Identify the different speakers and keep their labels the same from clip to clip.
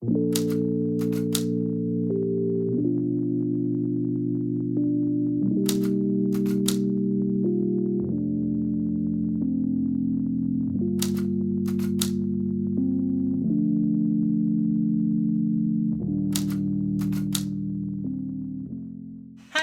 Speaker 1: Hi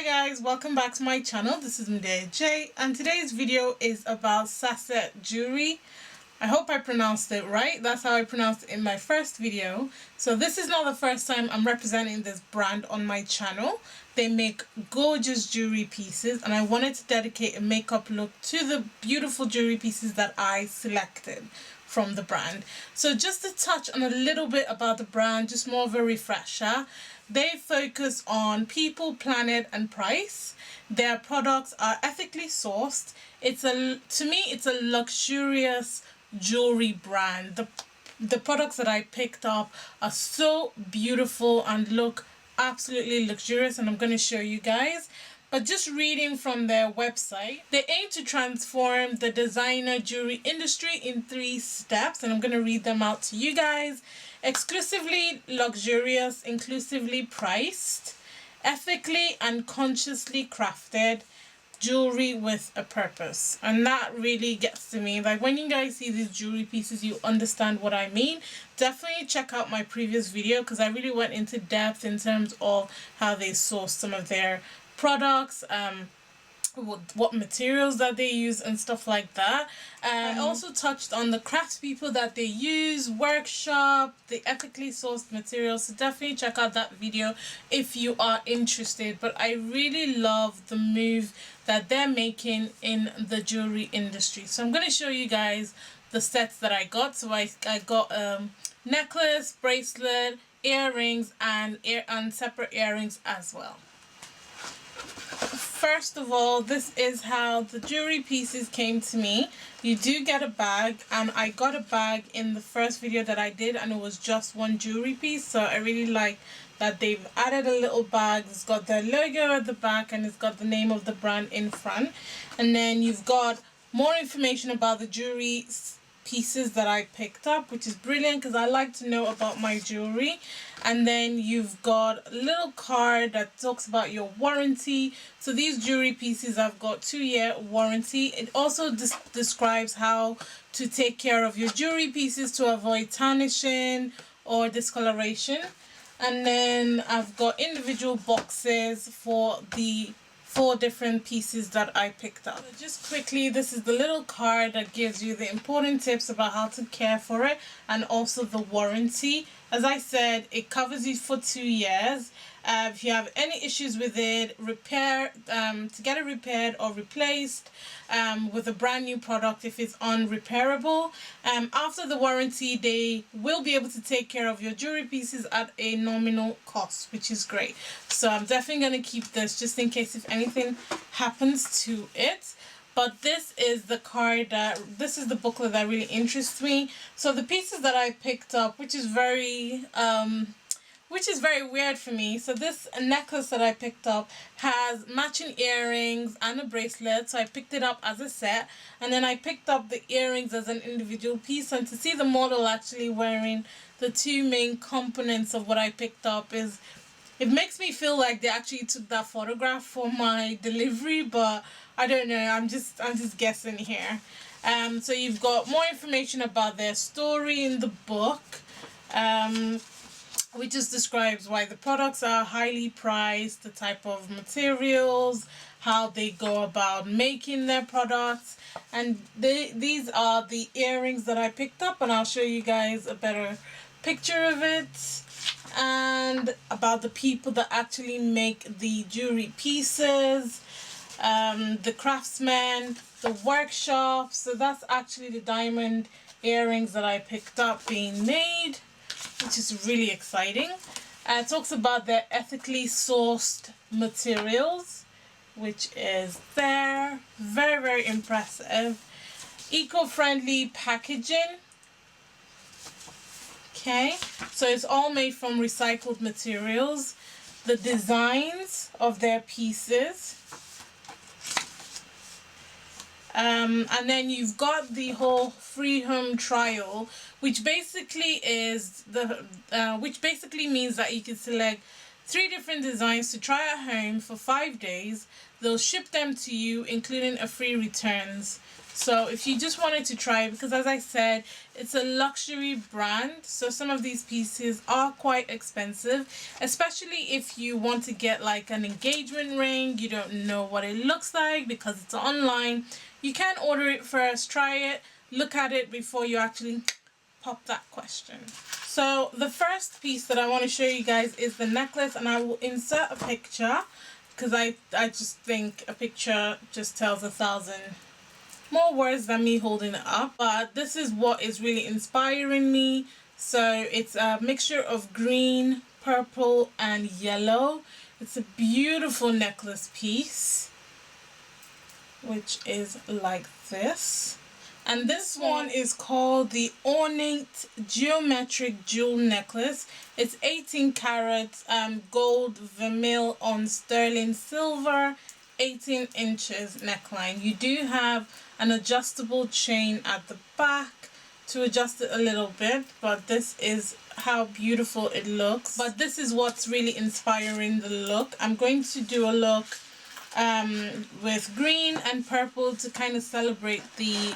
Speaker 1: guys, welcome back to my channel. This is Medeaij and today's video is about Sacet jewelry. I hope I pronounced it right. That's how I pronounced it in my first video. So this is not the first time I'm representing this brand on my channel. They make gorgeous jewelry pieces and I wanted to dedicate a makeup look to the beautiful jewelry pieces that I selected from the brand. So just to touch on a little bit about the brand, just more of a refresher. They focus on people, planet and price. Their products are ethically sourced. To me it's a luxurious jewelry brand. The products that I picked up are so beautiful and look absolutely luxurious, and I'm going to show you guys. But just reading from their website, they aim to transform the designer jewelry industry in 3 steps, and I'm going to read them out to you guys. Exclusively luxurious, inclusively priced, ethically and consciously crafted jewelry with a purpose. And that really gets to me. Like when you guys see these jewelry pieces, you understand what I mean. Definitely check out my previous video because I really went into depth in terms of how they source some of their products, what materials that they use and stuff like that. I also touched on the craftspeople that they use, workshop, the ethically sourced materials. So definitely check out that video if you are interested. But I really love the move that they're making in the jewelry industry. So I'm going to show you guys the sets that I got. So I got necklace, bracelet, earrings and separate earrings as well. First of all, this is how the jewelry pieces came to me. You do get a bag, and I got a bag in the first video that I did and it was just one jewelry piece. So I really like that they've added a little bag. It's got their logo at the back and it's got the name of the brand in front. And then you've got more information about the jewelry pieces that I picked up, which is brilliant because I like to know about my jewelry. And then you've got a little card that talks about your warranty. So these jewelry pieces have got 2-year warranty. It also describes how to take care of your jewelry pieces to avoid tarnishing or discoloration. And then I've got individual boxes for the 4 different pieces that I picked up. So just quickly, this is the little card that gives you the important tips about how to care for it and also the warranty. As I said, it covers you for 2 years. If you have any issues with it, to get it repaired or replaced with a brand new product if it's unrepairable. After the warranty, they will be able to take care of your jewelry pieces at a nominal cost, which is great. So I'm definitely going to keep this just in case if anything happens to it. But this is the card this is the booklet that really interests me. So the pieces that I picked up, which is very weird for me. So this necklace that I picked up has matching earrings and a bracelet. So I picked it up as a set. And then I picked up the earrings as an individual piece. And to see the model actually wearing the 2 main components of what I picked up it makes me feel like they actually took that photograph for my delivery, but I don't know. I'm just guessing here. So you've got more information about their story in the book, which just describes why the products are highly priced, the type of materials, how they go about making their products, and these are the earrings that I picked up, and I'll show you guys a better picture of it. And about the people that actually make the jewelry pieces, the craftsmen, the workshop. So that's actually the diamond earrings that I picked up being made, which is really exciting. It talks about their ethically sourced materials, which is there. Very, very impressive. Eco-friendly packaging. Okay, so it's all made from recycled materials. The designs of their pieces And then you've got the whole free home trial, which basically means that you can select 3 different designs to try at home for 5 days. They'll ship them to you, including a free returns. So if you just wanted to try it, because as I said, it's a luxury brand, so some of these pieces are quite expensive, especially if you want to get like an engagement ring, you don't know what it looks like because it's online. You can order it first, try it, look at it before you actually pop that question. So the first piece that I want to show you guys is the necklace, and I will insert a picture because I just think a picture just tells 1,000 more words than me holding it up. But this is what is really inspiring me. So it's a mixture of green, purple and yellow. It's a beautiful necklace piece, which is like this. And this one is called the Ornate Geometric Jewel Necklace. It's 18 karat gold vermeil on sterling silver, 18 inches neckline. You do have an adjustable chain at the back to adjust it a little bit, but this is how beautiful it looks. But this is what's really inspiring the look. I'm going to do a look with green and purple to kind of celebrate the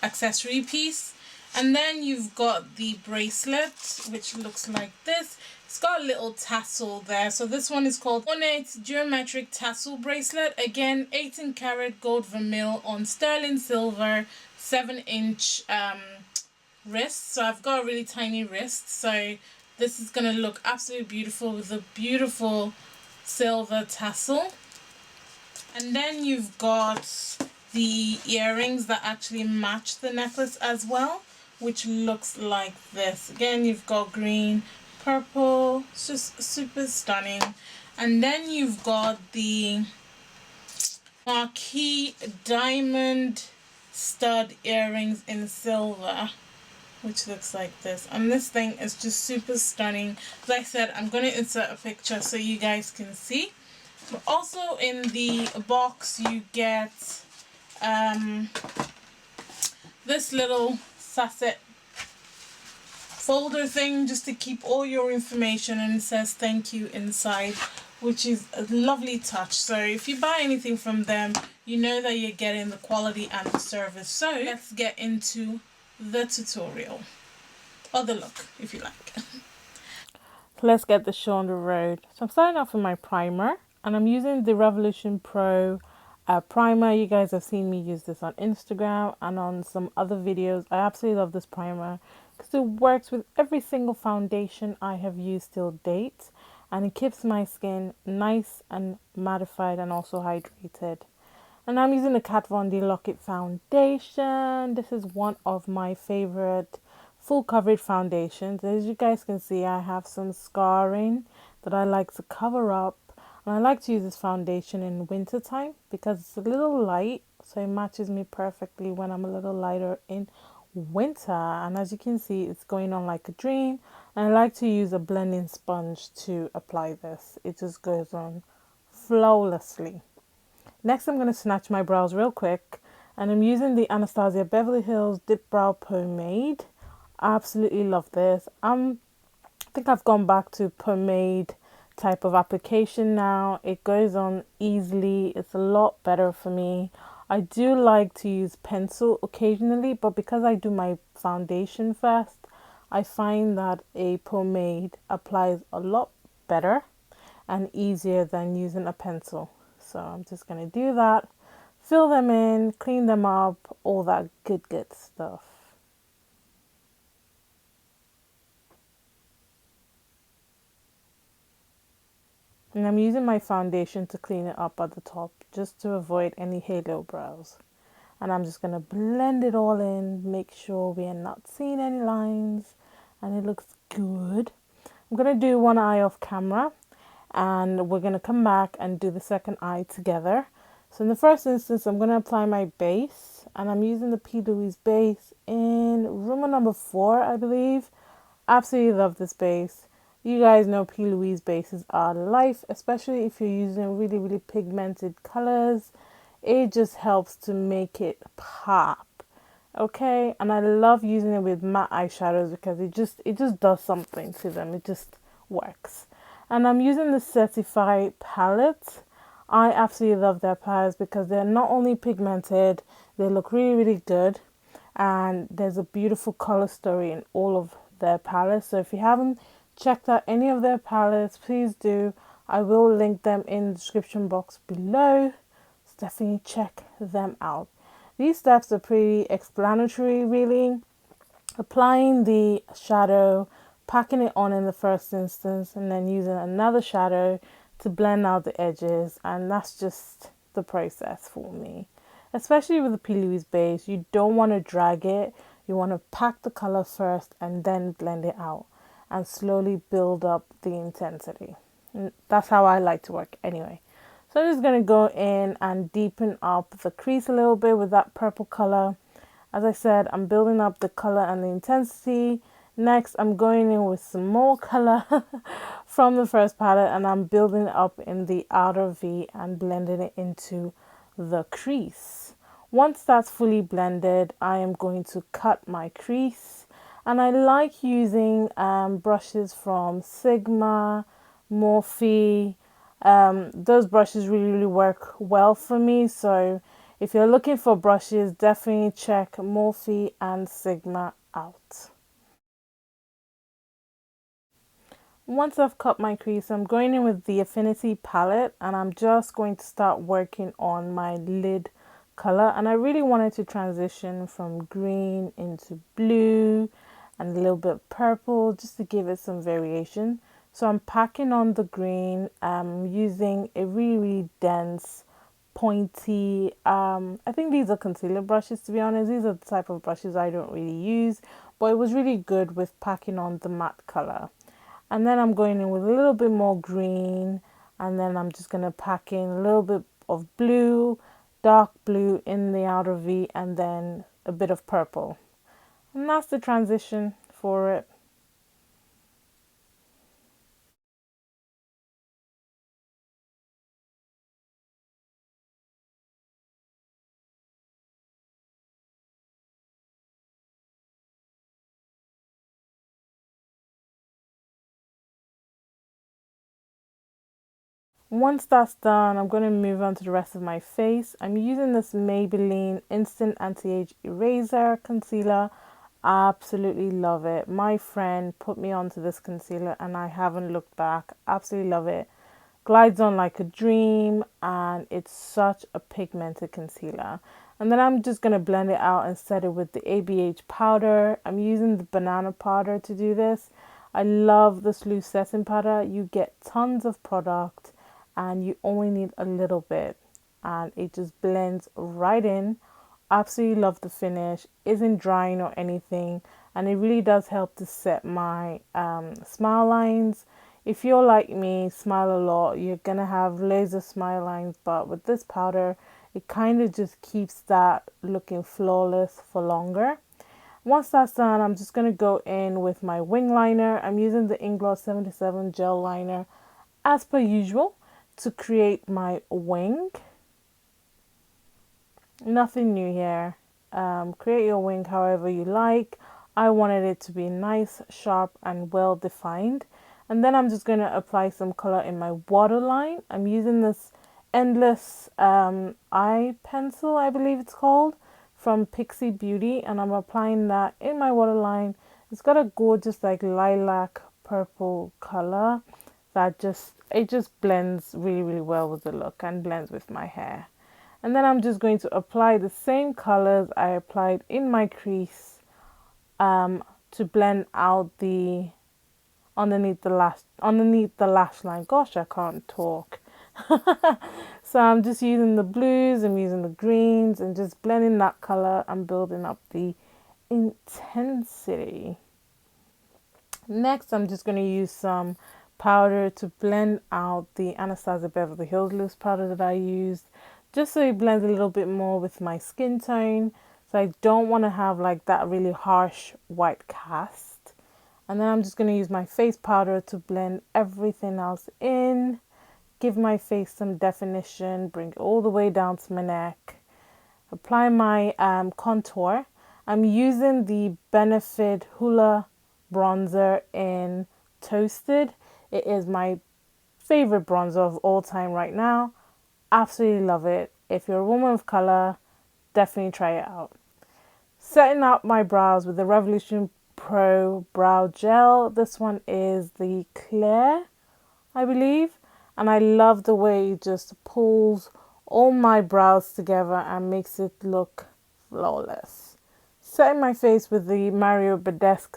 Speaker 1: accessory piece. And then you've got the bracelet, which looks like this. It's got a little tassel there. So this one is called Ornate Geometric Tassel Bracelet. Again, 18 karat gold vermeil on sterling silver, 7-inch wrist. So I've got a really tiny wrist. So this is going to look absolutely beautiful with a beautiful silver tassel. And then you've got the earrings that actually match the necklace as well, which looks like this. Again, you've got green, purple. It's just super stunning. And then you've got the marquee diamond stud earrings in silver, which looks like this. And this thing is just super stunning. As I said, I'm going to insert a picture so you guys can see. But also in the box you get this little Sacet folder thing just to keep all your information, and it says thank you inside, which is a lovely touch. So if you buy anything from them, you know that you're getting the quality and the service. So let's get into the tutorial, or the look if you like. So let's get the show on the road. So I'm starting off with my primer, and I'm using the Revolution Pro primer. You guys have seen me use this on Instagram and on some other videos. I absolutely love this primer because it works with every single foundation I have used till date, and it keeps my skin nice and mattified and also hydrated. And I'm using the KatVonD Lock-It foundation. This is one of my favorite full coverage foundations. As you guys can see, I have some scarring that I like to cover up. And I like to use this foundation in winter time because it's a little light, so it matches me perfectly when I'm a little lighter in winter. And as you can see, it's going on like a dream. And I like to use a blending sponge to apply this. It just goes on flawlessly. Next, I'm going to snatch my brows real quick, and I'm using the Anastasia Beverly Hills Dip Brow Pomade. I absolutely love this. I think I've gone back to pomade type of application now. It goes on easily. It's a lot better for me. I do like to use pencil occasionally, but because I do my foundation first, I find that a pomade applies a lot better and easier than using a pencil. So I'm just going to do that, fill them in, clean them up, all that good stuff. And I'm using my foundation to clean it up at the top, just to avoid any halo brows. And I'm just going to blend it all in, make sure we are not seeing any lines, and it looks good. I'm going to do one eye off camera, and we're going to come back and do the second eye together. So in the first instance, I'm going to apply my base, and I'm using the Plouise base in Rumour number 4, I believe. Absolutely love this base. You guys know Plouise bases are life, especially if you're using really pigmented colors. it just helps to make it pop. Okay, and I love using it with matte eyeshadows because it just does something to them. It just works. And I'm using the Certified palette. I absolutely love their palettes because they're not only pigmented, they look really, really good, and there's a beautiful color story in all of their palettes. So if you haven't checked out any of their palettes, please do. I will link them in the description box below. So definitely check them out. These steps are pretty explanatory, really. Applying the shadow, packing it on in the first instance, and then using another shadow to blend out the edges, and that's just the process for me. Especially with the Plouise base, you don't want to drag it. You want to pack the color first and then blend it out and slowly build up the intensity. And that's how I like to work anyway. So I'm just going to go in and deepen up the crease a little bit with that purple color. As I said, I'm building up the color and the intensity. Next, I'm going in with some more color from the first palette, and I'm building it up in the outer V and blending it into the crease. Once that's fully blended, I am going to cut my crease. And I like using brushes from Sigma, Morphe. Those brushes really work well for me. So if you're looking for brushes, definitely check Morphe and Sigma out. Once I've cut my crease, I'm going in with the Affinity palette, and I'm just going to start working on my lid color. And I really wanted to transition from green into blue and a little bit purple just to give it some variation. So I'm packing on the green. I'm using a really dense pointy, I think these are concealer brushes, to be honest. These are the type of brushes I don't really use, but it was really good with packing on the matte color. And then I'm going in with a little bit more green, and then I'm just going to pack in a little bit of blue, dark blue in the outer V, and then a bit of purple. And that's the transition for it. Once that's done, I'm going to move on to the rest of my face. I'm using this Maybelline Instant Anti-Age Eraser Concealer. I absolutely love it. My friend put me onto this concealer and I haven't looked back. Absolutely love it. Glides on like a dream, and it's such a pigmented concealer. And then I'm just going to blend it out and set it with the ABH powder. I'm using the banana powder to do this. I love this loose setting powder. You get tons of product and you only need a little bit, and it just blends right in. Absolutely love the finish. Isn't drying or anything, and it really does help to set my smile lines. If you're like me, smile a lot, you're gonna have loads of smile lines, but with this powder it kind of just keeps that looking flawless for longer. Once that's done, I'm just going to go in with my wing liner. I'm using the Inglot 77 gel liner as per usual to create my wing. Nothing new here. Create your wing however you like. I wanted it to be nice, sharp, and well defined. And then I'm just going to apply some color in my waterline. I'm using this Endless Eye Pencil, I believe it's called, from Pixie Beauty, and I'm applying that in my waterline. It's got a gorgeous like lilac purple color that just blends really well with the look and blends with my hair. And then I'm just going to apply the same colors I applied in my crease to blend out the underneath the lash line. Gosh, I can't talk. So I'm just using the blues, I'm using the greens, and just blending that color and building up the intensity. Next, I'm just going to use some powder to blend out the Anastasia Beverly Hills loose powder that I used, just so it blends a little bit more with my skin tone. So I don't want to have like that really harsh white cast. And then I'm just going to use my face powder to blend everything else in, give my face some definition, bring it all the way down to my neck. Apply my contour. I'm using the Benefit Hoola bronzer in Toasted. It is my favorite bronzer of all time right now. Absolutely love it. If you're a woman of color, definitely try it out. Setting up my brows with the Revolution Pro Brow Gel. This one is the Clear, I believe. And I love the way it just pulls all my brows together and makes it look flawless. Setting my face with the Mario Badesque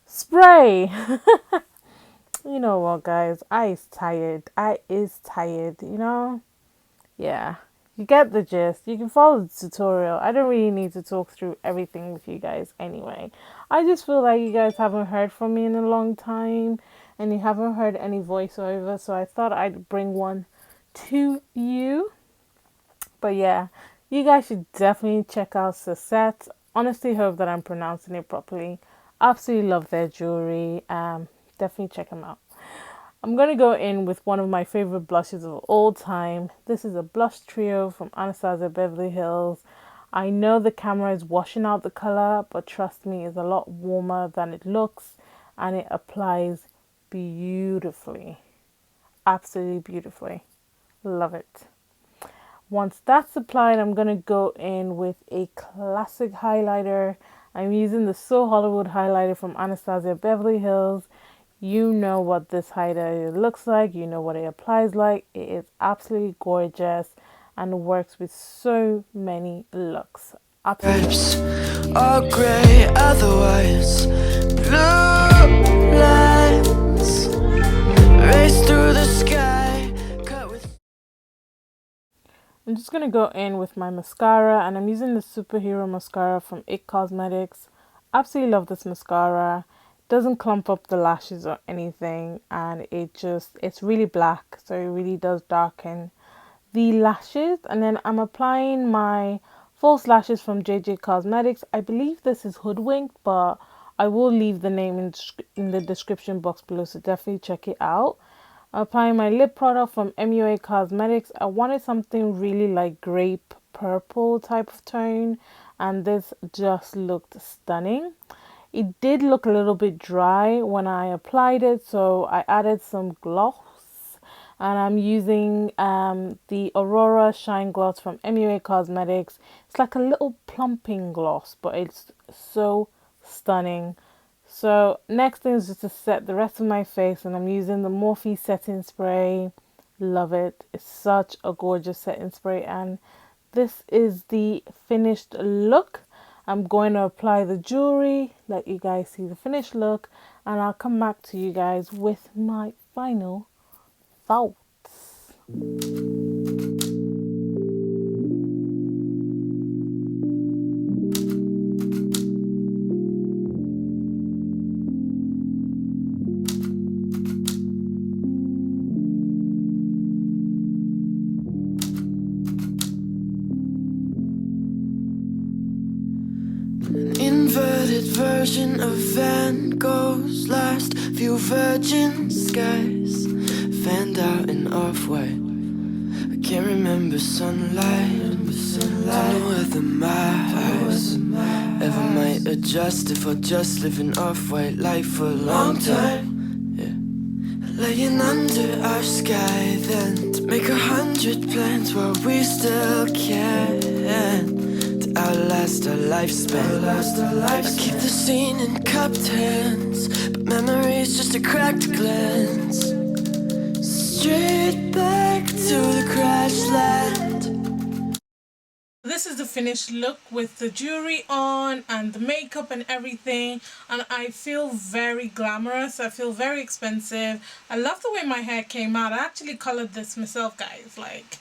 Speaker 1: spray. You know what, guys? I is tired, you know? Yeah. You get the gist. You can follow the tutorial. I don't really need to talk through everything with you guys anyway. I just feel like you guys haven't heard from me in a long time and you haven't heard any voiceover, so I thought I'd bring one to you. But yeah, you guys should definitely check out Sacet. Honestly, hope that I'm pronouncing it properly. Absolutely love their jewelry. Definitely check them out. I'm going to go in with one of my favorite blushes of all time. This is a blush trio from Anastasia Beverly Hills. I know the camera is washing out the color, but trust me, it's a lot warmer than it looks and it applies beautifully. Absolutely beautifully. Love it. Once that's applied, I'm going to go in with a classic highlighter. I'm using the So Hollywood highlighter from Anastasia Beverly Hills. You know what this highlighter looks like. You know what it applies like. It is absolutely gorgeous and works with so many looks. Absolutely. All gray, otherwise blue lines race through the sky. I'm just going to go in with my mascara, and I'm using the Superhero mascara from JayJay Cosmetics. Absolutely love this mascara. Doesn't clump up the lashes or anything, and it's really black, so it really does darken the lashes. And then I'm applying my false lashes from JayJay Cosmetics. I believe this is Hoodwinked, but I will leave the name in the description box below, so definitely check it out. I'm applying my lip product from MUA Cosmetics. I wanted something really like grape purple type of tone, and this just looked stunning. It did look a little bit dry when I applied it, so I added some gloss, and I'm using the Aurora Shine Gloss from MUA Cosmetics. It's like a little plumping gloss, but it's so stunning. So next thing is just to set the rest of my face, and I'm using the Morphe setting spray. Love it. It's such a gorgeous setting spray, and this is the finished look. I'm going to apply the jewelry, let you guys see the finished look, and I'll come back to you guys with my final thoughts. Inverted version of Van Gogh's last few virgin skies, fanned out in off-white. I can't remember sunlight. Don't know whether my eyes ever might adjust if I just live in off-white life for a long time. Yeah, laying under our sky then to make 100 plans while we still can. Outlast our lifespan. I keep the scene in cupped hands, but memory's just a cracked glance. Straight back to the crash land. This is the finished look with the jewelry on and the makeup and everything, and I feel very glamorous. I feel very expensive. I love the way my hair came out. I actually colored this myself, guys. Like,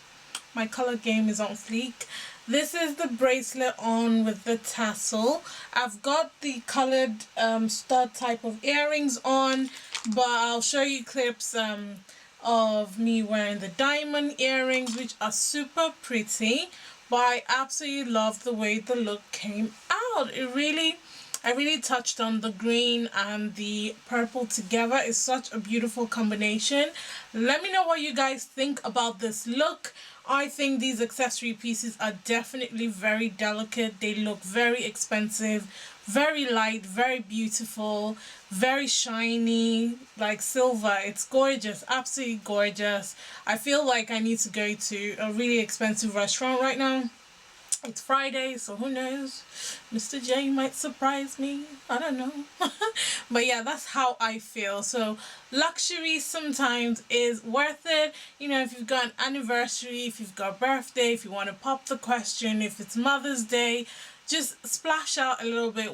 Speaker 1: my color game is on fleek. This is the bracelet on with the tassel. I've got the colored stud type of earrings on, but I'll show you clips of me wearing the diamond earrings, which are super pretty. But I absolutely love the way the look came out. I really touched on the green and the purple together. It's such a beautiful combination. Let me know what you guys think about this look. I think these accessory pieces are definitely very delicate. They look very expensive, very light, very beautiful, very shiny, like silver. It's gorgeous, absolutely gorgeous. I feel like I need to go to a really expensive restaurant right now. It's Friday, so who knows? Mr. J might surprise me. I don't know. But yeah, that's how I feel. So luxury sometimes is worth it. You know, if you've got an anniversary, if you've got a birthday, if you want to pop the question, if it's Mother's Day, just splash out a little bit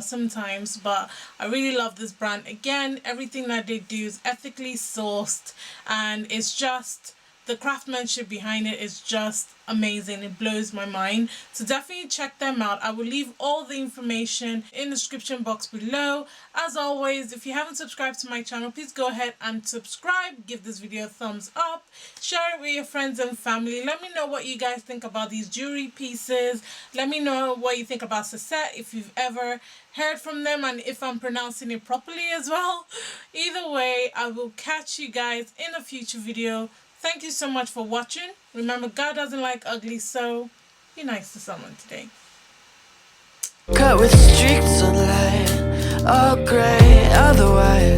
Speaker 1: sometimes. But I really love this brand. Again, everything that they do is ethically sourced, and it's just, the craftsmanship behind it is just amazing. It blows my mind. So definitely check them out. I will leave all the information in the description box below. As always, if you haven't subscribed to my channel, please go ahead and subscribe. Give this video a thumbs up. Share it with your friends and family. Let me know what you guys think about these jewelry pieces. Let me know what you think about Sacet, if you've ever heard from them and if I'm pronouncing it properly as well. Either way, I will catch you guys in a future video. Thank you so much for watching. Remember, God doesn't like ugly, so be nice to someone today.
Speaker 2: Cut with streaks of light, all gray, otherwise